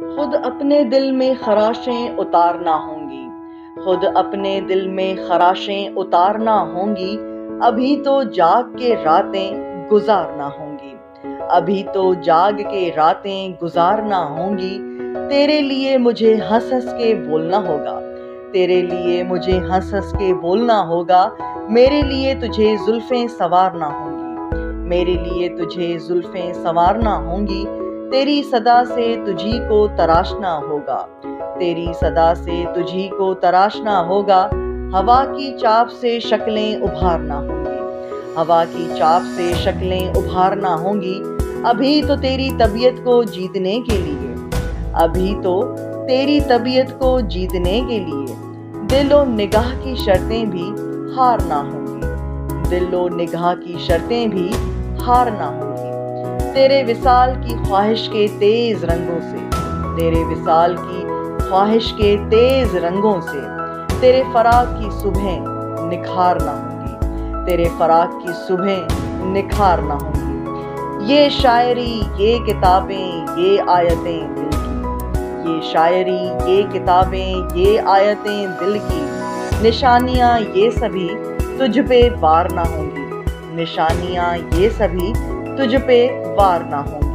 खुद अपने दिल में खराशें उतारना होंगी, खुद अपने दिल में खराशें उतारना होंगी। अभी तो जाग के रातें गुजारना होंगी, अभी तो जाग के रातें गुजारना होंगी। तेरे लिए मुझे हंस हंस के बोलना होगा, तेरे लिए मुझे हंस हंस के बोलना होगा। मेरे लिए तुझे जुल्फें संवारना होंगी, मेरे लिए तुझे जुल्फें संवारना होंगी। तेरी सदा से तुझी को तराशना होगा, तेरी सदा से तुझी को तराशना होगा। हवा की चाप से शक्लें उभारना होंगी, हवा की चाप से शक्लें उभारना होंगी। अभी तो तेरी तबीयत को जीतने के लिए, अभी तो तेरी तबीयत को जीतने के लिए दिलो निगाह की शर्तें भी हारना होंगी, दिलो निगाह की शर्तें भी हारना होंगी। तेरे विसाल की ख्वाहिश के तेज रंगों से, तेरे विसाल की ख्वाहिश के तेज रंगों से तेरे फराक की सुबह निखारना होंगी, तेरे फराक की सुबह निखारना होंगी। ये शायरी, ये किताबें, ये आयतें दिल की, ये शायरी, ये किताबें, ये आयतें दिल की। निशानियाँ ये सभी तुझ पे वार ना होंगी, निशानियाँ ये सभी तुझ पे वार ना होंगी।